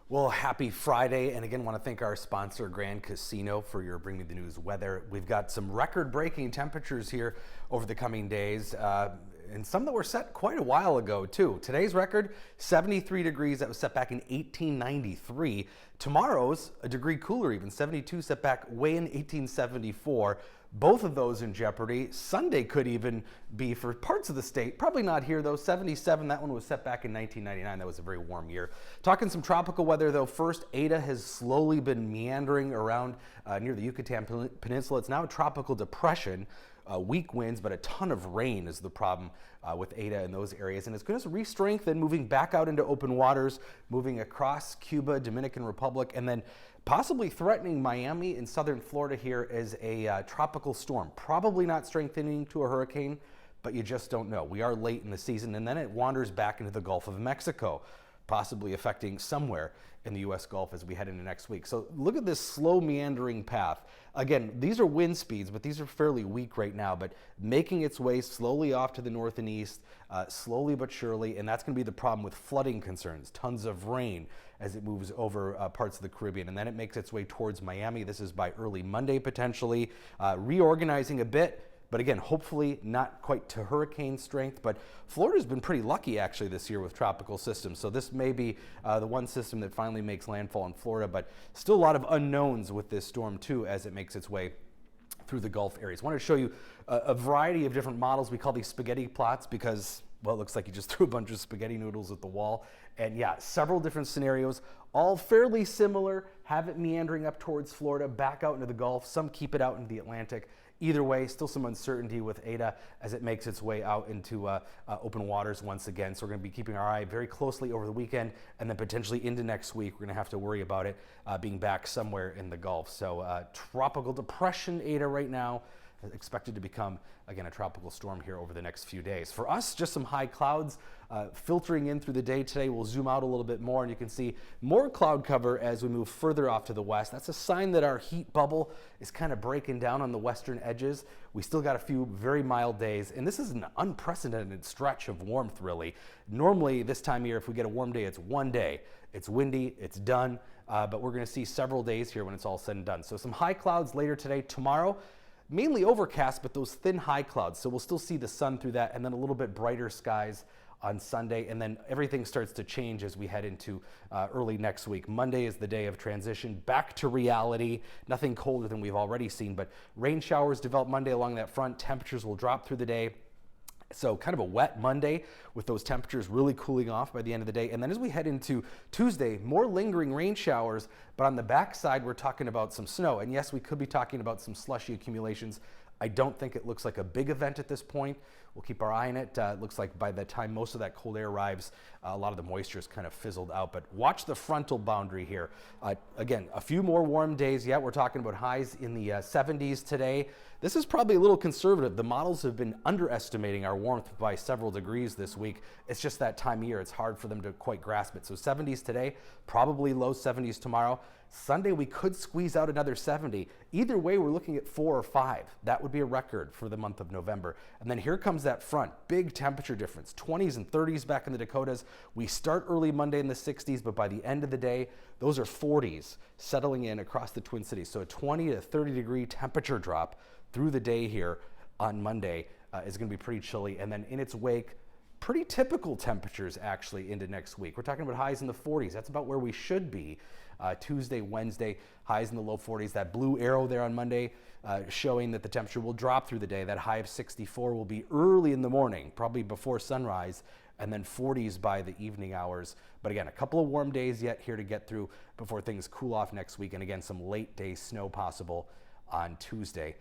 Well, happy Friday, and again, want to thank our sponsor, Grand Casino, for your Bring Me the News weather. We've got some record-breaking temperatures here over the coming days, and some that were set quite a while ago, too. Today's record, 73 degrees, that was set back in 1893. Tomorrow's a degree cooler even, 72, set back way in 1874. Both of those in jeopardy. Sunday could even be for parts of the state. Probably not here though. 77, that one was set back in 1999. That was a very warm year. Talking some tropical weather though. First, Eta has slowly been meandering around near the Yucatan Peninsula. It's now a tropical depression. Weak winds, but a ton of rain is the problem with Eta in those areas. And it's going to re-strengthen, moving back out into open waters, moving across Cuba, Dominican Republic, and then possibly threatening Miami and southern Florida here as a tropical storm. Probably not strengthening to a hurricane, but you just don't know. We are late in the season, and then it wanders back into the Gulf of Mexico, possibly affecting somewhere in the U.S. Gulf as we head into next week. So look at this slow meandering path. Again, these are wind speeds, but these are fairly weak right now, but making its way slowly off to the north and east, slowly but surely, and that's going to be the problem with flooding concerns, tons of rain as it moves over parts of the Caribbean, and then it makes its way towards Miami. This is by early Monday potentially, reorganizing a bit. But again, hopefully not quite to hurricane strength, but Florida's been pretty lucky actually this year with tropical systems. So this may be the one system that finally makes landfall in Florida, but still a lot of unknowns with this storm too as it makes its way through the Gulf areas. I want to show you a variety of different models. We call these spaghetti plots because, well, it looks like you just threw a bunch of spaghetti noodles at the wall. And yeah, several different scenarios, all fairly similar, have it meandering up towards Florida, back out into the Gulf. Some keep it out into the Atlantic. Either way, still some uncertainty with Eta as it makes its way out into open waters once again. So we're going to be keeping our eye very closely over the weekend and then potentially into next week. We're going to have to worry about it being back somewhere in the Gulf. So tropical depression Eta right now, expected to become, again, a tropical storm here over the next few days. For us, just some high clouds filtering in through the day today. We'll zoom out a little bit more, and you can see more cloud cover as we move further off to the west. That's a sign that our heat bubble is kind of breaking down on the western edges. We still got a few very mild days, and this is an unprecedented stretch of warmth, really. Normally, this time of year, if we get a warm day, it's one day. It's windy, it's done, but we're going to see several days here when it's all said and done. So some high clouds later today. Tomorrow, mainly overcast, but those thin high clouds. So we'll still see the sun through that, and then a little bit brighter skies on Sunday, and then everything starts to change as we head into early next week. Monday is the day of transition back to reality. Nothing colder than we've already seen, but rain showers develop Monday along that front. Temperatures will drop through the day. So kind of a wet Monday with those temperatures really cooling off by the end of the day. And then as we head into Tuesday, more lingering rain showers, but on the backside, we're talking about some snow. And yes, we could be talking about some slushy accumulations. I don't think it looks like a big event at this point. We'll keep our eye on it. It looks like by the time most of that cold air arrives, a lot of the moisture is kind of fizzled out. But watch the frontal boundary here. Again, a few more warm days yet. We're talking about highs in the 70s today. This is probably a little conservative. The models have been underestimating our warmth by several degrees this week. It's just that time of year. It's hard for them to quite grasp it. So 70s today, probably low 70s tomorrow. Sunday, we could squeeze out another 70. Either way, we're looking at 4 or 5. That would be a record for the month of November. And then here comes that front. Big temperature difference. 20s and 30s back in the Dakotas. We start early Monday in the 60s, but by the end of the day, those are 40s settling in across the Twin Cities. So a 20 to 30 degree temperature drop through the day here on Monday is going to be pretty chilly. And then in its wake, pretty typical temperatures actually into next week. We're talking about highs in the 40s. That's about where we should be. Tuesday, Wednesday, highs in the low 40s. That blue arrow there on Monday showing that the temperature will drop through the day. That high of 64 will be early in the morning, probably before sunrise, and then 40s by the evening hours. But again, a couple of warm days yet here to get through before things cool off next week. And again, some late day snow possible on Tuesday.